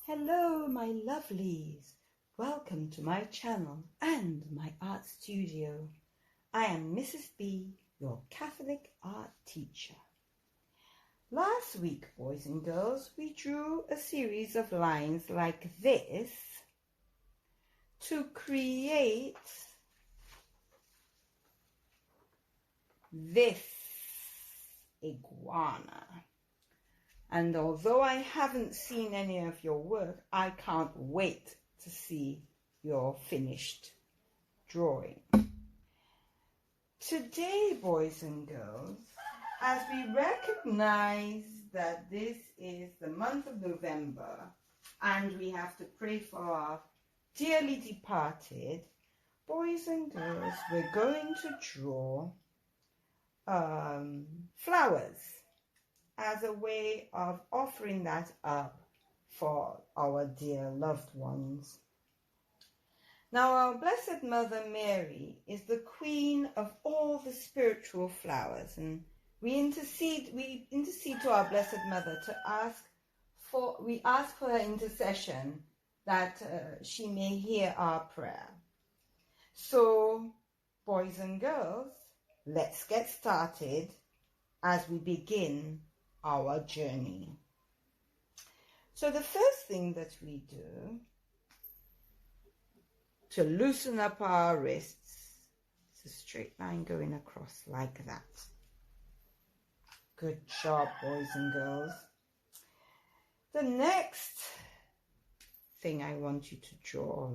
Hello, my lovelies. Welcome to my channel and my art studio. I am Mrs. B, your Catholic art teacher. Last week, boys and girls, we drew a series of lines like this to create this iguana. And although I haven't seen any of your work, I can't wait to see your finished drawing. Today, boys and girls, as we recognize that this is the month of November and we have to pray for our dearly departed, boys and girls, we're going to draw flowers as a way of offering that up for our dear loved ones. Now, our Blessed Mother Mary is the queen of all the spiritual flowers, and we intercede to our Blessed Mother to ask for her intercession that she may hear our prayer. So, boys and girls, let's get started as we begin our journey. So the first thing that we do to loosen up our wrists is a straight line going across like that. Good job, boys and girls. The next thing I want you to draw,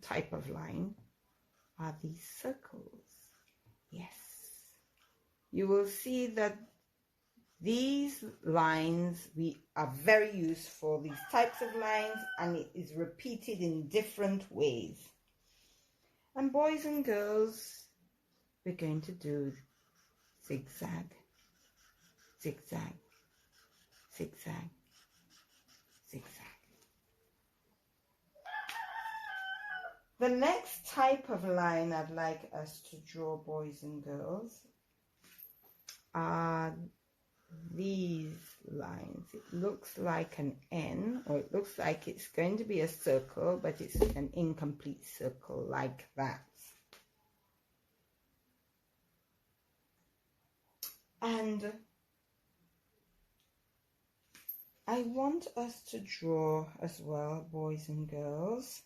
type of line, are these circles. Yes. You will see that these lines are very useful, these types of lines, and it is repeated in different ways. And boys and girls, we're going to do zigzag, zigzag, zigzag, zigzag. The next type of line I'd like us to draw, boys and girls, are these lines. It looks like an N, or it looks like it's going to be a circle, but it's an incomplete circle like that. And I want us to draw as well, boys and girls.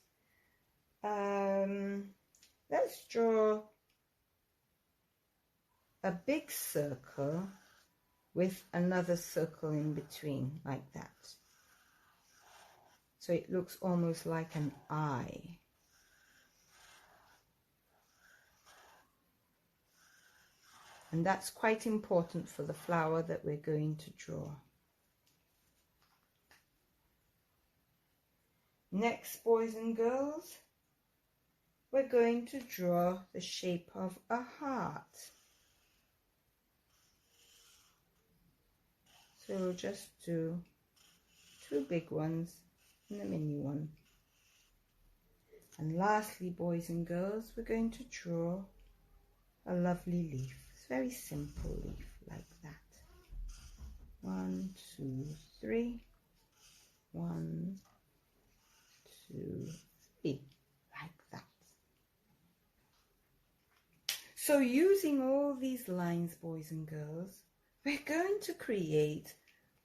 Let's draw a big circle with another circle in between like that. So it looks almost like an eye. And that's quite important for the flower that we're going to draw. Next, boys and girls, we're going to draw the shape of a heart. So we'll just do two big ones and a mini one. And lastly, boys and girls, we're going to draw a lovely leaf. It's a very simple leaf like that. 1, 2, 3. 1, 2, 3. Like that. So using all these lines, boys and girls, we're going to create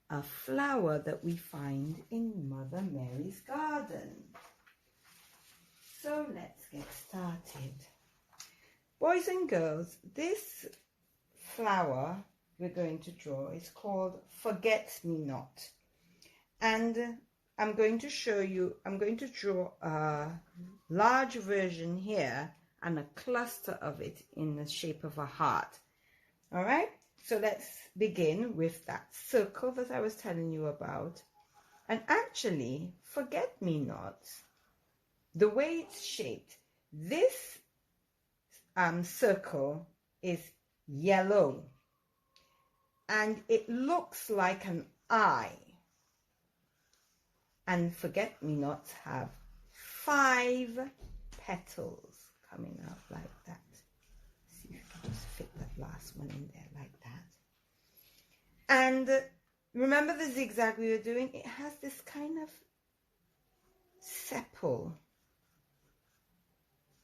a flower that we find in Mother Mary's garden. So let's get started. Boys and girls, this flower we're going to draw is called Forget-Me-Not. And I'm going to draw a large version here and a cluster of it in the shape of a heart. All right? So let's begin with that circle that I was telling you about. And actually, forget-me-not, the way it's shaped, this circle is yellow. And it looks like an eye. And forget-me-nots have 5 petals coming out like that. See if you can just fit that last one in there like that. And remember the zigzag we were doing? It has this kind of sepal,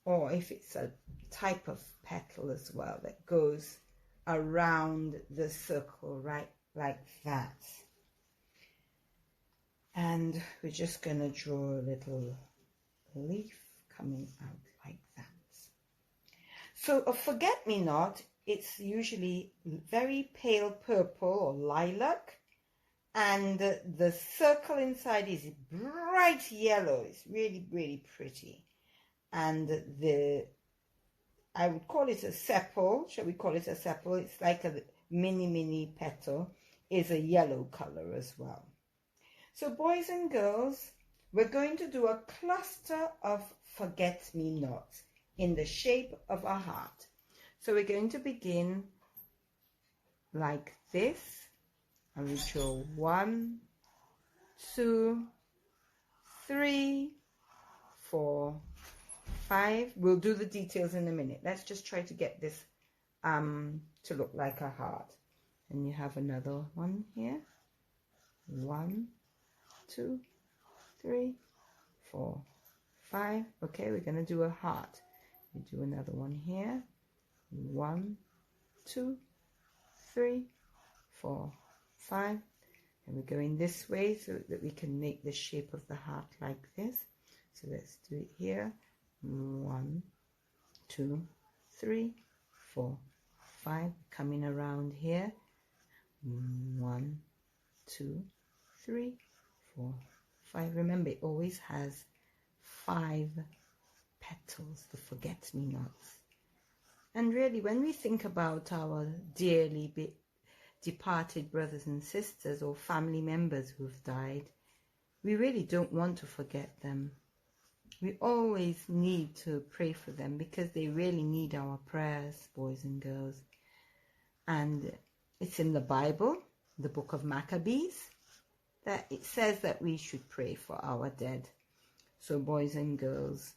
or if it's a type of petal as well that goes around the circle, right, like that. And we're just going to draw a little leaf coming out like that. So a forget-me-not, it's usually very pale purple or lilac, and the circle inside is bright yellow. It's really, really pretty. And I would call it a sepal. Shall we call it a sepal? It's like a mini petal, is a yellow color as well. So boys and girls, we're going to do a cluster of forget-me-nots in the shape of a heart. So we're going to begin like this, and we draw 1, 2, 3, 4, 5. We'll do the details in a minute. Let's just try to get this to look like a heart. And you have another one here. 1, 2, 3, 4, 5. Okay, we're going to do a heart. We do another one here. 1, 2, 3, 4, 5. And we're going this way so that we can make the shape of the heart like this. So let's do it here. 1, 2, 3, 4, 5. Coming around here. 1, 2, 3, 4, 5. Remember, it always has 5 petals, the forget-me-nots. And really, when we think about our dearly departed brothers and sisters or family members who've died, we really don't want to forget them. We always need to pray for them because they really need our prayers, boys and girls. And it's in the Bible, the book of Maccabees, that it says that we should pray for our dead. So boys and girls,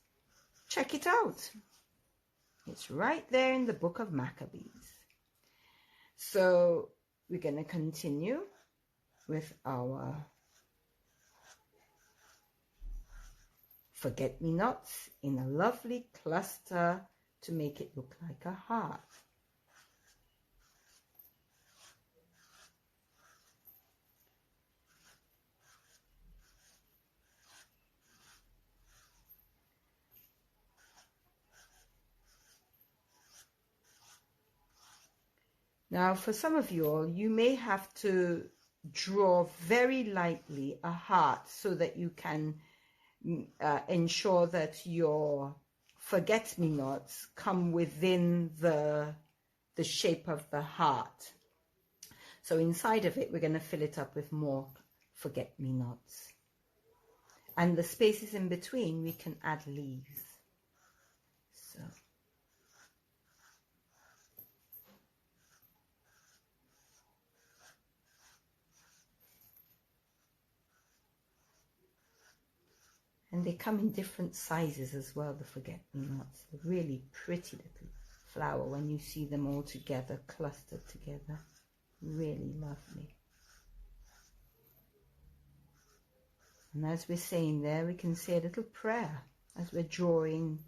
check it out. It's right there in the book of Maccabees. So we're going to continue with our forget-me-nots in a lovely cluster to make it look like a heart. Now, for some of you all, you may have to draw very lightly a heart so that you can ensure that your forget-me-nots come within the shape of the heart. So inside of it, we're going to fill it up with more forget-me-nots. And the spaces in between, we can add leaves. So. And they come in different sizes as well, the forget-me-nots. They're really pretty little flower when you see them all together, clustered together. Really lovely. And as we're saying there, we can say a little prayer as we're drawing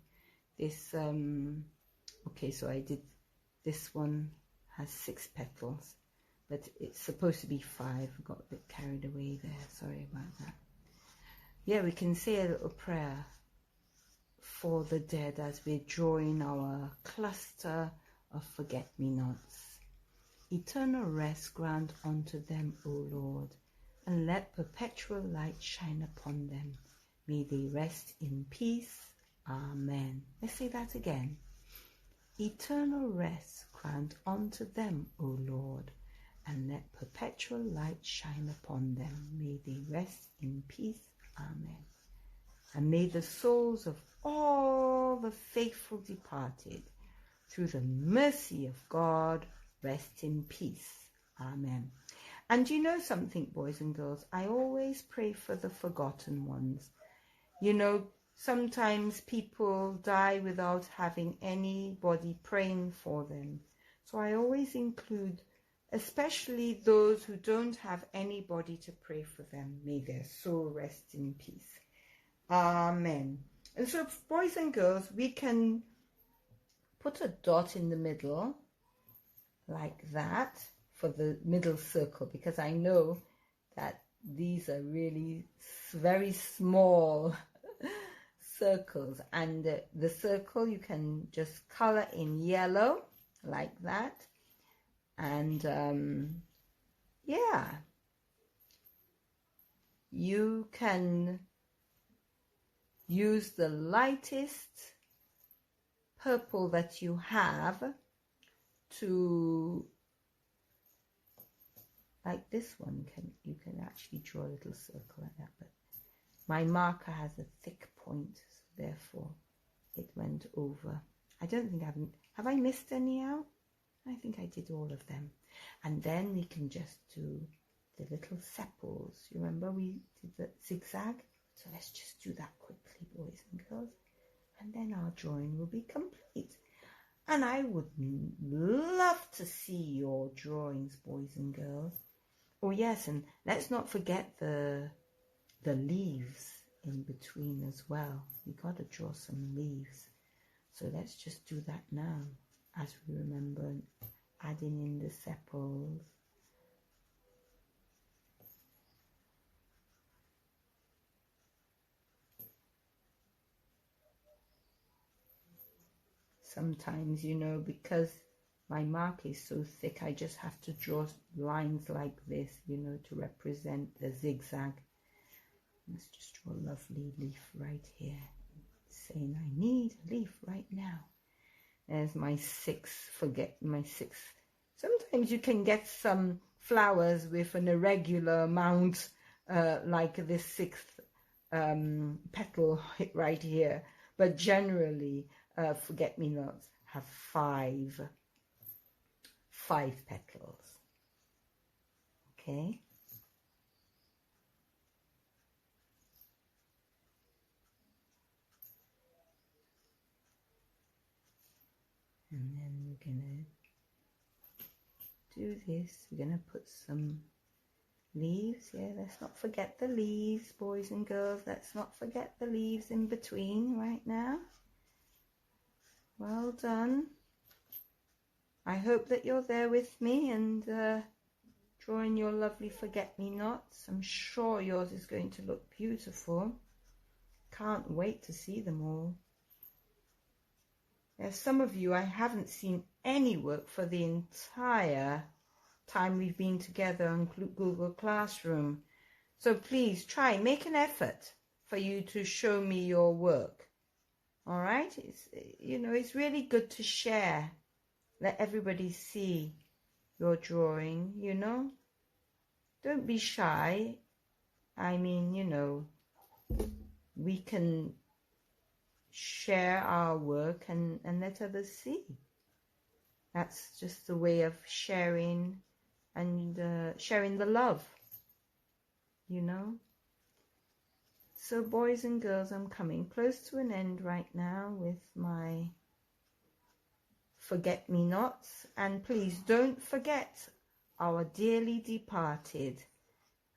this. Okay, so I did, this one has 6 petals, but it's supposed to be 5. I got a bit carried away there, sorry about that. Yeah, we can say a little prayer for the dead as we're drawing our cluster of forget-me-nots. Eternal rest grant unto them, O Lord, and let perpetual light shine upon them. May they rest in peace. Amen. Let's say that again. Eternal rest grant unto them, O Lord, and let perpetual light shine upon them. May they rest in peace. Amen. And may the souls of all the faithful departed, through the mercy of God, rest in peace. Amen. And you know something, boys and girls? I always pray for the forgotten ones. You know, sometimes people die without having anybody praying for them. So I always include, especially those who don't have anybody to pray for them. May their soul rest in peace. Amen. And so, boys and girls, we can put a dot in the middle like that for the middle circle, because I know that these are really very small circles, and the circle you can just color in yellow like that. And yeah, you can use the lightest purple that you have to, like this one, you can actually draw a little circle like that, but my marker has a thick point, so therefore it went over. I don't think have I missed any out? I think I did all of them. And then we can just do the little sepals. You remember we did the zigzag? So let's just do that quickly, boys and girls, and then our drawing will be complete. And I would love to see your drawings, boys and girls. Oh yes, and let's not forget the leaves in between as well. We got to draw some leaves. So let's just do that now as we remember adding in the sepals. Sometimes, you know, because my mark is so thick, I just have to draw lines like this, you know, to represent the zigzag. Let's just draw a lovely leaf right here, saying I need a leaf right now. There's my sixth. Sometimes you can get some flowers with an irregular amount, like this sixth petal right here. But generally, forget-me-nots have five petals. Okay. And then we're gonna do this. We're gonna put some leaves. Yeah, let's not forget the leaves, boys and girls. Let's not forget the leaves in between right now. Well done. I hope that you're there with me and drawing your lovely forget-me-nots. I'm sure yours is going to look beautiful. Can't wait to see them all. There's some of you I haven't seen any work for the entire time we've been together on Google Classroom. So please try, make an effort for you to show me your work. All right? It's really good to share. Let everybody see your drawing, you know. Don't be shy. I mean, you know, we can share our work and let others see. That's just a way of sharing and sharing the love, you know. So boys and girls, I'm coming close to an end right now with my forget-me-nots, and please don't forget our dearly departed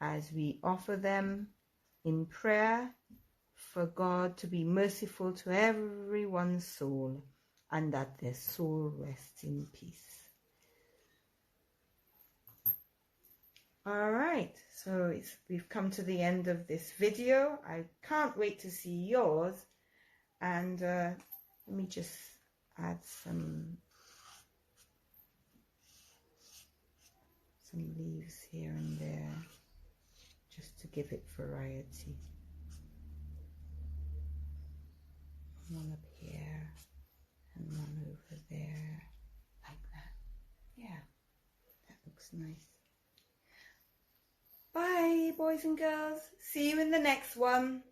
as we offer them in prayer for God to be merciful to everyone's soul and that their soul rests in peace. All right, so we've come to the end of this video. I can't wait to see yours, and let me just add some leaves here and there just to give it variety. One up here and one over there, like that. Yeah, that looks nice. Bye, boys and girls. See you in the next one.